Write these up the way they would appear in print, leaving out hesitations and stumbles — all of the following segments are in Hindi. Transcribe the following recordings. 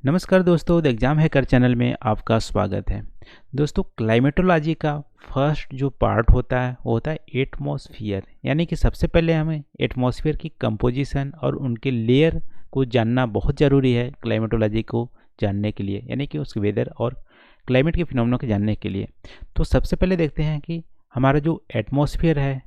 नमस्कार दोस्तों, द एग्ज़ाम हैकर चैनल में आपका स्वागत है। दोस्तों, क्लाइमेटोलॉजी का फर्स्ट जो पार्ट होता है वो होता है एटमॉस्फेयर। यानी कि सबसे पहले हमें एटमॉस्फेयर की कंपोजिशन और उनके लेयर को जानना बहुत ज़रूरी है क्लाइमेटोलॉजी को जानने के लिए, यानी कि उसके वेदर और क्लाइमेट के फिनोमेना को जानने के लिए। तो सबसे पहले देखते हैं कि हमारा जो एटमॉस्फेयर है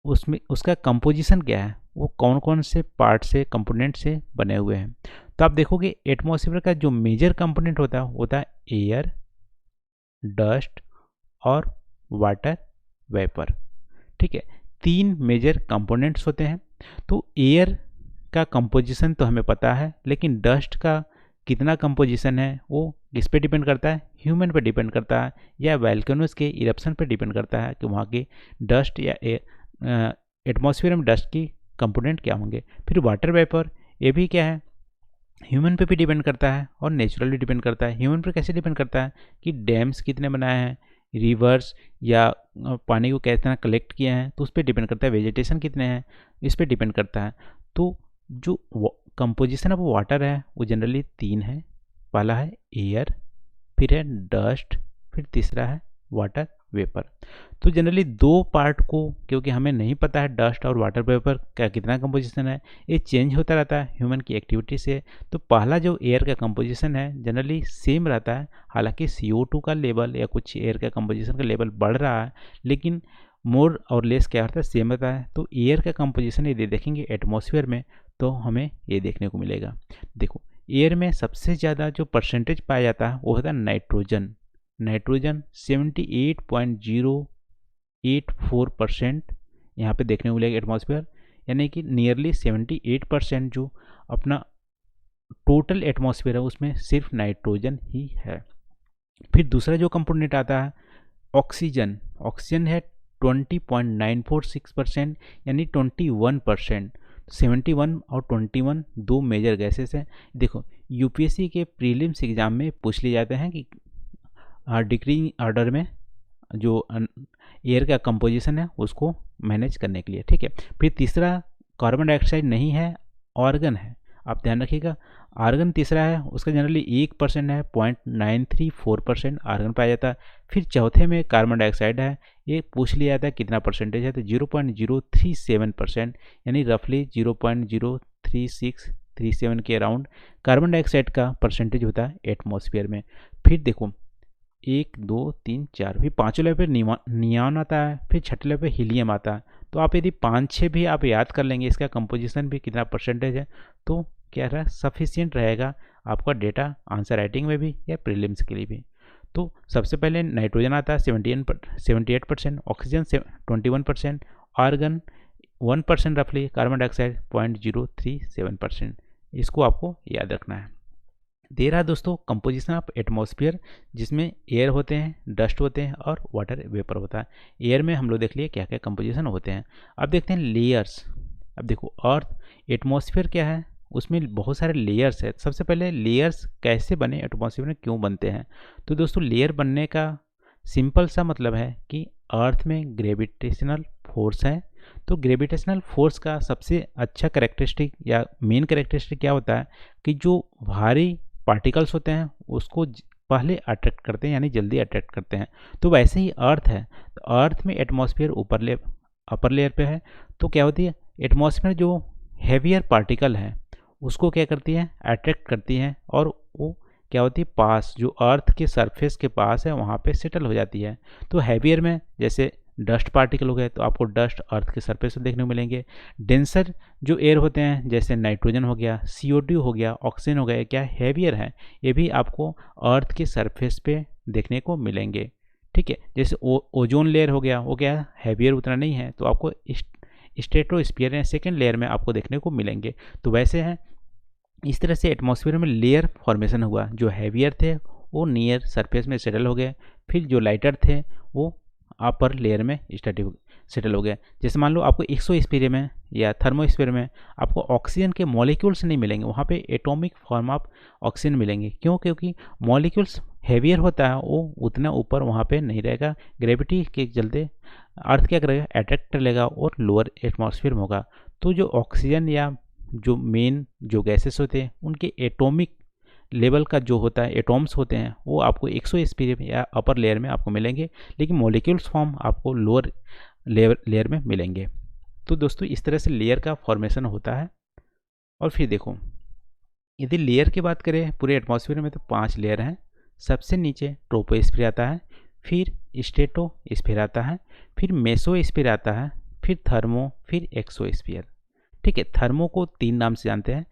उसमें उसका कंपोजिशन क्या है, वो कौन कौन से पार्ट से कंपोनेंट से बने हुए हैं। तो आप देखोगे एटमॉस्फेयर का जो मेजर कंपोनेंट होता है एयर, डस्ट और वाटर वेपर। ठीक है, तीन मेजर कंपोनेंट्स होते हैं। तो एयर का कंपोजिशन तो हमें पता है, लेकिन डस्ट का कितना कंपोजिशन है वो किस पे डिपेंड करता है, ह्यूमन पे डिपेंड करता है या वैल्केनोस के इरप्शन पे डिपेंड करता है कि वहाँ के डस्ट या एटमॉस्फेयर में डस्ट की कंपोनेंट क्या होंगे। फिर वाटर वेपर, ये भी क्या है, ह्यूमन पे भी डिपेंड करता है और नेचुरल भी डिपेंड करता है। ह्यूमन पे कैसे डिपेंड करता है कि डैम्स कितने बनाए हैं, रिवर्स या पानी को कितना कलेक्ट किए हैं, तो उस पर डिपेंड करता है। वेजिटेशन कितने हैं, इस पर डिपेंड करता है। तो जो कंपोजिशन ऑफ वाटर है वो जनरली तीन है। पहला है एयर, फिर है डस्ट, फिर तीसरा है वाटर वेपर। तो जनरली दो पार्ट को, क्योंकि हमें नहीं पता है डस्ट और वाटर वेपर का कितना कंपोजिशन है, ये चेंज होता रहता है ह्यूमन की एक्टिविटी से। तो पहला जो एयर का कंपोजिशन है जनरली सेम रहता है, हालांकि CO2 का लेवल या कुछ एयर का कंपोजिशन का लेवल बढ़ रहा है, लेकिन मोर और लेस क्या होता है, सेम रहता है। तो एयर का कंपोजिशन यदि देखेंगे एटमॉस्फेयर में तो हमें ये देखने को मिलेगा। देखो, एयर में सबसे ज़्यादा जो परसेंटेज पाया जाता है वो होता है नाइट्रोजन। नाइट्रोजन 78.084% यहाँ पे देखने को मिलेगा एटमॉस्फेयर, यानी कि नियरली 78% जो अपना टोटल एटमॉस्फेयर है उसमें सिर्फ नाइट्रोजन ही है। फिर दूसरा जो कंपोनेंट आता है ऑक्सीजन। ऑक्सीजन है 20.946%, यानी 21%। 71 और 21 दो मेजर गैसेस हैं। देखो, यूपीएससी के प्रीलिम्स एग्जाम में पूछ लिए जाते हैं कि डिक्रीजिंग ऑर्डर में जो एयर का कंपोजिशन है उसको मैनेज करने के लिए। ठीक है, फिर तीसरा कार्बन डाइऑक्साइड नहीं है, ऑर्गन है। आप ध्यान रखिएगा, आर्गन तीसरा है, उसका जनरली 1% है, 0.934% आर्गन पाया जाता है। फिर चौथे में कार्बन डाइऑक्साइड है, ये पूछ लिया जाता है कितना परसेंटेज है, तो 0.037%, यानी रफली 0.03637 के अराउंड कार्बन डाइऑक्साइड का परसेंटेज होता है एटमॉस्फेयर में। फिर देखो 1 2 3 4, फिर पाँचों लेवल पे नियॉन आता है, फिर छठे लेवल पे हीलियम आता है। तो आप यदि 5-6 भी आप याद कर लेंगे, इसका कंपोजिशन भी कितना परसेंटेज है, तो क्या रहा, सफिशियंट रहेगा आपका डेटा आंसर राइटिंग में भी या प्रीलिम्स के लिए भी। तो सबसे पहले नाइट्रोजन आता है 78%, ऑक्सीजन 21%, आर्गन 1% रफली, कार्बन डाइऑक्साइड 0.037%। इसको आपको याद रखना है। दे रहा है दोस्तों कंपोजिशन ऑफ एटमॉस्फेयर, जिसमें एयर होते हैं, डस्ट होते हैं और वाटर वेपर होता है। एयर में हम लोग देख लिए क्या क्या कंपोजिशन होते हैं। अब देखते हैं लेयर्स। अब देखो, अर्थ एटमॉस्फेयर क्या है, उसमें बहुत सारे लेयर्स है। सबसे पहले लेयर्स कैसे बने, एटमॉस्फेयर में क्यों बनते हैं। तो दोस्तों, लेयर बनने का सिंपल सा मतलब है कि अर्थ में ग्रेविटेशनल फोर्स है। तो ग्रेविटेशनल फोर्स का सबसे अच्छा करेक्टरिस्टिक या मेन करेक्टरिस्टिक क्या होता है कि जो भारी पार्टिकल्स होते हैं उसको पहले अट्रैक्ट करते हैं, यानी जल्दी अट्रैक्ट करते हैं। तो वैसे ही अर्थ है, तो अर्थ में एटमॉस्फेयर अपर लेयर पे है। तो क्या होती है, एटमॉस्फेयर जो हैवियर पार्टिकल है उसको क्या करती है, अट्रैक्ट करती है, और वो क्या होती है, पास जो अर्थ के सरफेस के पास है वहाँ पे सेटल हो जाती है। तो हैवियर में जैसे डस्ट पार्टिकल हो गए तो आपको डस्ट अर्थ के सरफेस पे देखने को मिलेंगे। डेंसर जो एयर होते हैं जैसे नाइट्रोजन हो गया, CO2 हो गया, ऑक्सीजन हो गया, क्या हैवियर है, ये भी आपको अर्थ के सरफेस पे देखने को मिलेंगे। ठीक है, जैसे ओजोन लेयर हो गया, वो क्या हैवियर उतना नहीं है, तो आपको स्ट्रेटोस्फीयर या सेकेंड लेयर में आपको देखने को मिलेंगे। तो वैसे हैं, इस तरह से एटमॉस्फेयर में लेयर फॉर्मेशन हुआ। जो हैवियर थे वो नियर सरफेस में सेटल हो गए, फिर जो लाइटर थे वो अपर लेयर में सेटल हो गया। जैसे मान लो आपको एक्सोस्फीयर में या थर्मोस्फीयर में आपको ऑक्सीजन के मॉलिक्यूल्स नहीं मिलेंगे, वहाँ पे एटॉमिक फॉर्म ऑफ ऑक्सीजन मिलेंगे। क्यों, क्योंकि मॉलिक्यूल्स हैवियर होता है, वो उतना ऊपर वहाँ पे नहीं रहेगा, ग्रेविटी के चलते अर्थ क्या करेगा, अट्रैक्ट कर लेगा और लोअर एटमॉस्फेयर में होगा। तो जो ऑक्सीजन या जो मेन जो गैसेस होते हैं उनके एटॉमिक लेवल का जो होता है एटॉम्स होते हैं वो आपको 100 स्पीड या अपर लेयर में आपको मिलेंगे, लेकिन मॉलिक्यूल्स फॉर्म आपको लोअर लेयर में मिलेंगे। तो दोस्तों इस तरह से लेयर का फॉर्मेशन होता है। और फिर देखो, यदि लेयर की बात करें पूरे एटमॉस्फेयर में तो 5 लेयर हैं। सबसे नीचे ट्रोपोस्फीयर आता है, फिर स्ट्रेटोस्फीयर आता है, फिर मेसोस्फीयर आता है, फिर थर्मो, फिर एक्सोस्फीयर। ठीक है, थर्मो को 3 नाम से जानते हैं,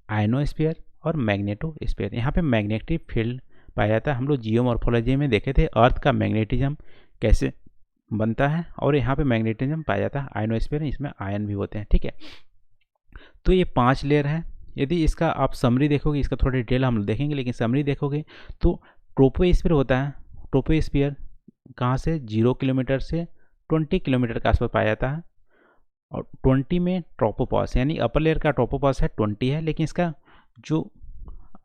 आयनोस्फीयर और मैग्नेटोस्फीयर। यहाँ पे मैग्नेटिक फील्ड पाया जाता है। हम लोग जियोमॉर्फोलॉजी में देखे थे अर्थ का मैग्नेटिज्म कैसे बनता है, और यहाँ पे मैग्नेटिज्म पाया जाता है आयनोस्फीयर, इसमें आयन भी होते हैं। ठीक है, तो ये 5 लेयर है। यदि इसका आप समरी देखोगे, इसका थोड़ा डिटेल हम देखेंगे, लेकिन समरी देखोगे तो ट्रोपोस्फीयर होता है। ट्रोपोस्फीयर कहाँ से 0 किलोमीटर से 20 किलोमीटर के आसपास पाया जाता है, और 20 में ट्रोपोपॉज यानी अपर लेयर का ट्रोपोपॉज है 20 है, लेकिन इसका जो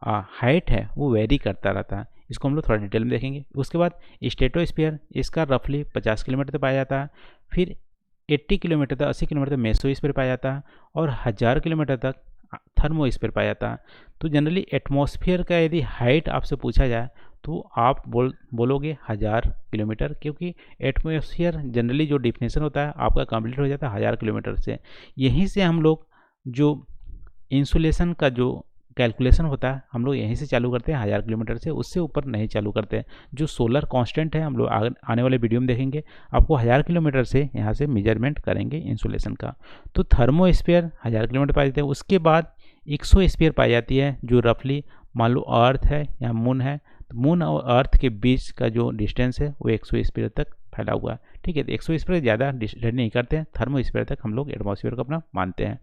हाइट है वो वेरी करता रहता है। इसको हम लोग थोड़ा डिटेल में देखेंगे। उसके बाद स्ट्रेटोस्फीयर, इसका रफली 50 किलोमीटर तक पाया जाता है। फिर 80 किलोमीटर तक 80 किलोमीटर तक मेसोस्फीयर पाया जाता है, और 1000 किलोमीटर तक थर्मोस्फीयर पाया जाता है। तो जनरली एटमॉस्फेयर का यदि हाइट आपसे पूछा जाए तो आप बोलोगे 1000 किलोमीटर, क्योंकि एटमॉस्फेयर जनरली जो डिफिनेशन होता है आपका कंप्लीट हो जाता है 1000 किलोमीटर से। यहीं से हम लोग जो इंसुलेशन का जो कैलकुलेशन होता है हम लोग यहीं से चालू करते हैं 1000 किलोमीटर से, उससे ऊपर नहीं चालू करते हैं। जो सोलर कांस्टेंट है हम लोग आने वाले वीडियो में देखेंगे, आपको 1000 किलोमीटर से यहाँ से मेजरमेंट करेंगे इंसुलेशन का। तो थर्मोस्फीयर 1000 किलोमीटर पाई जाती है। उसके बाद एक्सोस्फीयर पाई जाती है, जो रफली मान लो अर्थ है या मून है, तो मून और अर्थ के बीच का जो डिस्टेंस है वो एक्सोस्फीयर तक फैला हुआ है। ठीक है, तो एक्सोस्फीयर ज़्यादा डिस्टेंस नहीं करते हैं, थर्मोस्फीयर तक हम लोग एटमॉस्फेयर को अपना मानते हैं।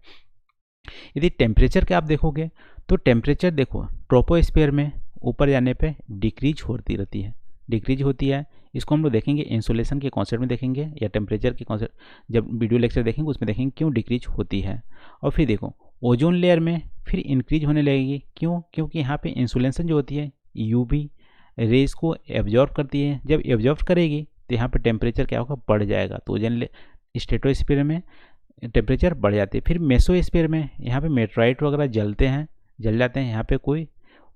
यदि टेम्परेचर के आप देखोगे तो टेम्परेचर देखो ट्रोपोस्फीयर में ऊपर जाने पे डिक्रीज होती रहती है, डिक्रीज होती है। इसको हम लोग देखेंगे इंसुलेशन के कॉन्सेप्ट में देखेंगे, या टेम्परेचर के कॉन्सेप्ट जब वीडियो लेक्चर देखेंगे उसमें देखेंगे क्यों डिक्रीज होती है। और फिर देखो ओजोन लेयर में फिर इंक्रीज होने लगेगी, क्यों? क्योंकि यहाँ पे इंसुलेशन जो होती है यूवी रेज को एब्जॉर्व करती है। जब एब्जॉर्व करेगी तो यहाँ पे टेम्परेचर क्या होगा, बढ़ जाएगा। तो ओजोन स्ट्रेटोस्फीयर में टेम्परेचर बढ़ जाती है। फिर मेसोस्फीयर में यहाँ पे मेटेराइट वगैरह जल जाते हैं, यहाँ पे कोई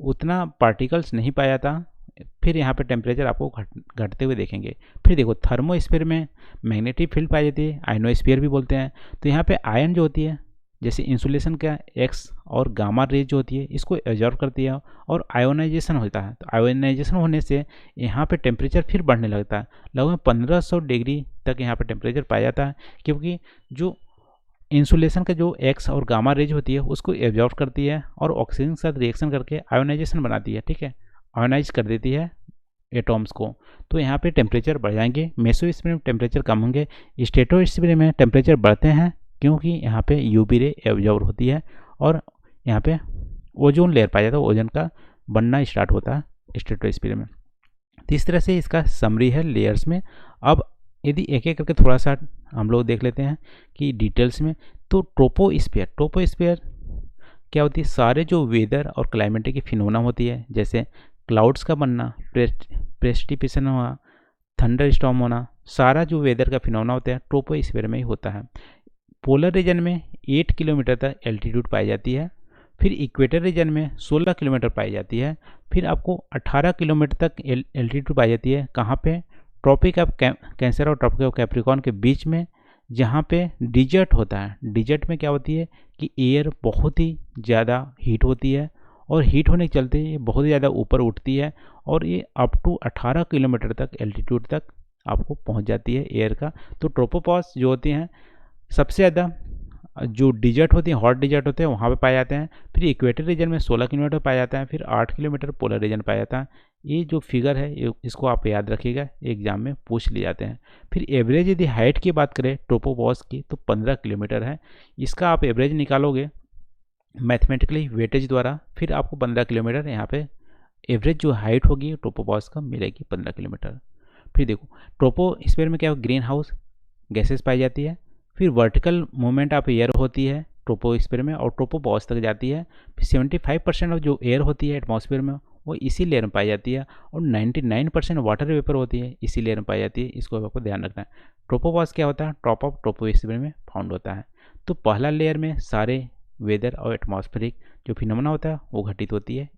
उतना पार्टिकल्स नहीं पाया जाता। फिर यहाँ पे टेम्परेचर आपको घटते हुए देखेंगे। फिर देखो थर्मोस्फीयर में मैग्नेटिक फील्ड पाई जाती है, आयनोस्फीयर भी बोलते हैं। तो यहाँ पे आयन जो होती है, जैसे इंसुलेशन का एक्स और गामा रेज जो होती है इसको एब्जॉर्व करती है, और आयोनाइजेशन होता है। तो आयोनाइजेशन होने से यहाँ पे टेम्परेचर फिर बढ़ने लगता है, लगभग 1500 डिग्री तक यहाँ पे टेम्परेचर पाया जाता है, क्योंकि जो इंसुलेशन का जो एक्स और गामा रेज होती है उसको एब्जॉर्व करती है और ऑक्सीजन के साथ रिएक्शन करके आयोनाइजेशन बनाती है। ठीक है, आयोनाइज कर देती है एटॉम्स को। तो यहाँ पे टेम्परेचर बढ़ जाएंगे। मेसोस्फीयर में टेम्परेचर कम होंगे, स्ट्रेटोस्फीयर में टेम्परेचर बढ़ते हैं, क्योंकि यहाँ पे यूवी रे एब्जॉर्व होती है और यहाँ पे ओजोन लेयर पाया जाता है, ओजोन का बनना स्टार्ट होता है स्ट्रेटोस्फीयर में। तो इस तरह से इसका समरी है लेयर्स में। अब यदि एक एक करके थोड़ा सा हम लोग देख लेते हैं कि डिटेल्स में, तो ट्रोपोस्फीयर क्या होती है, सारे जो वेदर और क्लाइमेट की फिनोमेना होती है, जैसे क्लाउड्स का बनना, प्रेसिपिटेशन होना, थंडर स्टॉर्म होना, सारा जो वेदर का फिनोमेना होता है ट्रोपोस्फीयर में ही होता है। पोलर रीजन में 8 किलोमीटर तक एल्टीट्यूड पाई जाती है। फिर इक्वेटर रीजन में 16 किलोमीटर पाई जाती है। फिर आपको 18 किलोमीटर तक एल्टीट्यूड पाई जाती है। कहाँ पे? ट्रॉपिक ऑफ कैंसर और ट्रॉपिक ऑफ कैप्रिकॉर्न के बीच में, जहाँ पे डिजर्ट होता है। डिजर्ट में क्या होती है कि एयर बहुत ही ज़्यादा हीट होती है, और हीट होने के चलते ये बहुत ही ज़्यादा ऊपर उठती है, और ये अप टू 18 किलोमीटर तक एल्टीट्यूड तक आपको पहुँच जाती है एयर का। तो ट्रोपोपॉज जो होती हैं सबसे ज़्यादा जो डिजर्ट होती हैं, हॉट डिजर्ट होते हैं, वहाँ पे पाए जाते हैं। फिर इक्वेटर रीजन में 16 किलोमीटर पाया जाता है। फिर 8 किलोमीटर पोलर रीजन पाया जाता है। ये जो फिगर है इसको आप याद रखिएगा, एग्जाम में पूछ लिए जाते हैं। फिर एवरेज यदि हाइट की बात करें ट्रोपोपॉज की तो 15 किलोमीटर है। इसका आप एवरेज निकालोगे मैथमेटिकली वेटेज द्वारा, फिर आपको 15 किलोमीटर यहाँ पे एवरेज जो हाइट होगी ट्रोपोपॉज का मिलेगी 15 किलोमीटर। फिर देखो ट्रोपोस्फीयर में क्या ग्रीन हाउस गैसेस पाई जाती है। फिर वर्टिकल मूवमेंट ऑफ एयर होती है ट्रोपोस्फीयर में, और ट्रोपोपॉज तक जाती है। फिर 75% ऑफ जो एयर होती है एटमॉस्फेयर में वो इसी लेयर में पाई जाती है, और 99% वाटर वेपर होती है इसी लेयर में पाई जाती है। इसको आपको ध्यान रखना है। ट्रोपोपॉज क्या होता है? टॉप ऑफ ट्रोपोस्फीयर में फाउंड होता है। तो पहला लेयर में सारे वेदर और एटमॉस्फेरिक जो फिनोमेना होता है वो घटित होती है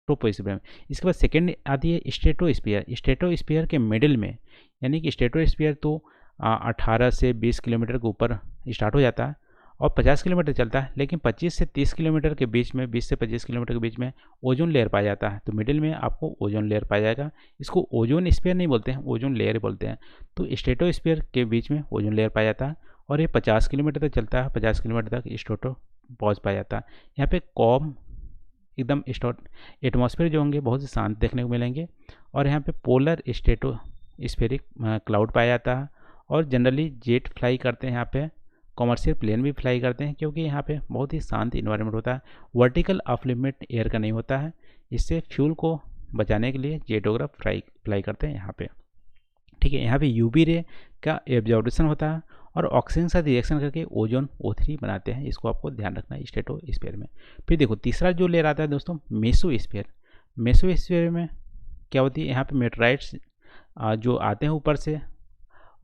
ट्रोपोस्फीयर में। इसके बाद सेकेंड आती है स्ट्रेटोस्फीयर। स्ट्रेटोस्फीयर के मिडिल में, यानी कि स्ट्रेटोस्फीयर तो 18 से 20 किलोमीटर के ऊपर स्टार्ट हो जाता है और 50 किलोमीटर चलता है, लेकिन 25 से 30 किलोमीटर के बीच में, 20 से 25 किलोमीटर के बीच में ओजोन लेयर पाया जाता है। तो मिडिल में आपको ओजोन लेयर पाया जाएगा। इसको ओजोन स्फीयर नहीं बोलते हैं, ओजोन लेयर बोलते हैं। तो स्ट्रेटोस्फीयर के बीच में ओजोन लेयर पाया जाता है और ये 50 किलोमीटर तक चलता है। 50 किलोमीटर तक स्ट्रेटोपॉज पाया जाता है। यहाँ पे कॉम एकदम एटमॉस्फेयर जो होंगे बहुत ही शांत देखने को मिलेंगे और यहाँ पे पोलर स्ट्रेटोस्फेरिक क्लाउड पाया जाता है। और जनरली जेट फ्लाई करते हैं, यहाँ पे कॉमर्शियल प्लेन भी फ्लाई करते हैं, क्योंकि यहाँ पे बहुत ही शांत इन्वायरमेंट होता है। वर्टिकल ऑफ लिमिट एयर का नहीं होता है। इससे फ्यूल को बचाने के लिए जेटोग्राफ फ्लाई करते हैं यहाँ पे। ठीक है, यहाँ पे यूवी रे का एब्जॉर्प्शन होता है और ऑक्सीजन के साथ रिएक्शन करके ओजोन O3 बनाते हैं। इसको आपको ध्यान रखना है स्ट्रेटोस्फीयर में। फिर देखो तीसरा जो लेयर आता है दोस्तों, मेसोस्फीयर। मेसोस्फीयर में क्या होती है, यहाँ पे मेटेराइट्स जो आते हैं ऊपर से,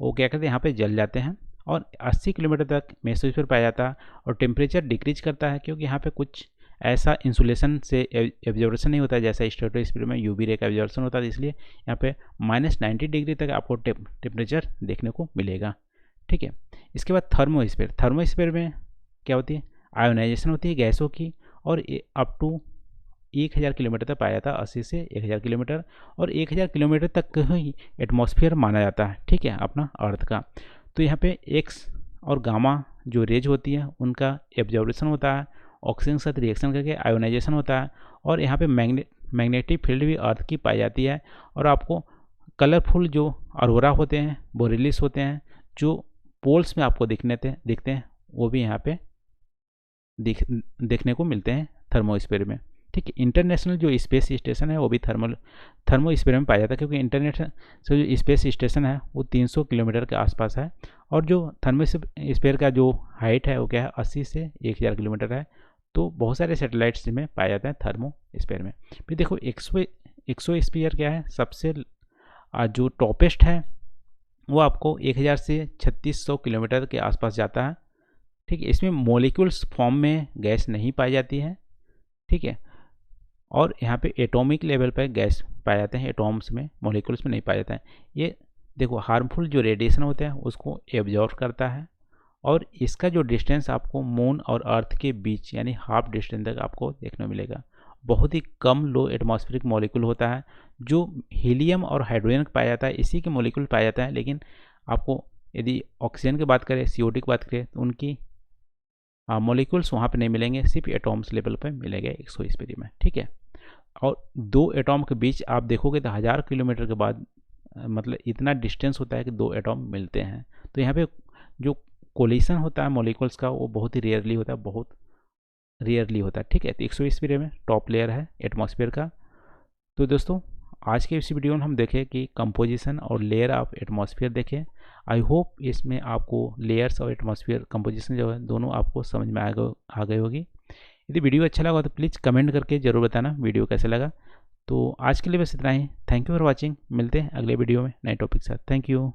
वो क्या करते हैं, यहाँ पे जल जाते हैं और 80 किलोमीटर तक मेसोस्फीयर पाया जाता है। और टेम्परेचर डिक्रीज करता है, क्योंकि यहाँ पे कुछ ऐसा इंसुलेशन से एब्जॉर्प्शन नहीं होता है जैसा स्ट्रेटोस्फीयर में यूवी रे का एब्जॉर्प्शन होता है। इसलिए यहाँ पे -90 डिग्री तक आपको टेम्परेचर देखने को मिलेगा। ठीक है, इसके बाद थर्मोस्फीयर। थर्मोस्फीयर में क्या होती है, आयोनाइजेशन होती है गैसों की और अप टू 1000 किलोमीटर तक पाया जाता है, 80 से 1000 किलोमीटर। और 1000 किलोमीटर तक ही एटमॉस्फेयर माना जाता है, ठीक है, अपना अर्थ का। तो यहाँ पे एक्स और गामा जो रेज होती है उनका एब्जॉर्प्शन होता है, ऑक्सीजन के साथ रिएक्शन करके आयोनाइजेशन होता है। और यहाँ पे मैग्नेटिक फील्ड भी अर्थ की पाई जाती है। और आपको कलरफुल जो अरोरा होते हैं, बोरेलिस होते हैं, जो पोल्स में आपको दिखते हैं, वो भी यहाँ पे देखने को मिलते हैं थर्मोस्फीयर में। ठीक है, इंटरनेशनल जो स्पेस स्टेशन है वो भी थर्मोस्फीयर में पाया जाता है, क्योंकि इंटरनेशनल जो स्पेस स्टेशन है वो 300 किलोमीटर के आसपास है। और जो थर्मोस्फीयर का जो हाइट है वो क्या है, 80 से 1000 किलोमीटर है। तो बहुत सारे सैटेलाइट्स में पाया जाता है थर्मोस्फीयर में। फिर देखो एक्सोस्फीयर क्या है, सबसे जो टॉपेस्ट है वो आपको 1000 से 3600 किलोमीटर के आसपास जाता है। ठीक है, इसमें मॉलिक्यूल्स फॉर्म में गैस नहीं पाई जाती है। ठीक है, और यहाँ पे एटॉमिक लेवल पर गैस पाए जाते हैं, एटॉम्स में, मॉलिक्यूल्स में नहीं पाया जाता है। ये देखो हार्मफुल जो रेडिएशन होते हैं उसको एब्जॉर्ब करता है। और इसका जो डिस्टेंस आपको मून और अर्थ के बीच यानी हाफ डिस्टेंस तक आपको देखने को मिलेगा। बहुत ही कम लो एटमॉस्फेरिक मॉलिक्यूल होता है, जो हीलियम और हाइड्रोजन पाया जाता है, इसी के मॉलिक्यूल पाया जाता है। लेकिन आपको यदि ऑक्सीजन की बात करें, CO2 की बात करें, तो उनकी मॉलिक्यूल्स वहाँ पे नहीं मिलेंगे, सिर्फ एटॉम्स लेवल पे मिलेंगे एक्सोस्फीयर में। ठीक है, और दो एटॉम के बीच आप देखोगे तो 1000 किलोमीटर के बाद मतलब इतना डिस्टेंस होता है कि दो एटॉम मिलते हैं। तो यहाँ पे जो कोलिशन होता है मॉलिक्यूल्स का वो बहुत ही रेयरली होता है, बहुत रेयरली होता है। ठीक है, तो एक्सोस्फीयर में टॉप लेयर है एटमॉस्फेयर का। तो दोस्तों आज के इस वीडियो में हम देखें कि कंपोजिशन और लेयर ऑफ एटमॉस्फेयर देखें। आई होप इसमें आपको लेयर्स और एटमॉस्फेयर कंपोजिशन जो है दोनों आपको समझ में आ गई होगी। यदि वीडियो अच्छा लगा तो प्लीज़ कमेंट करके ज़रूर बताना वीडियो कैसा लगा। तो आज के लिए बस इतना ही। Thank you for watching. मिलते हैं अगले वीडियो में नए टॉपिक के साथ। Thank you.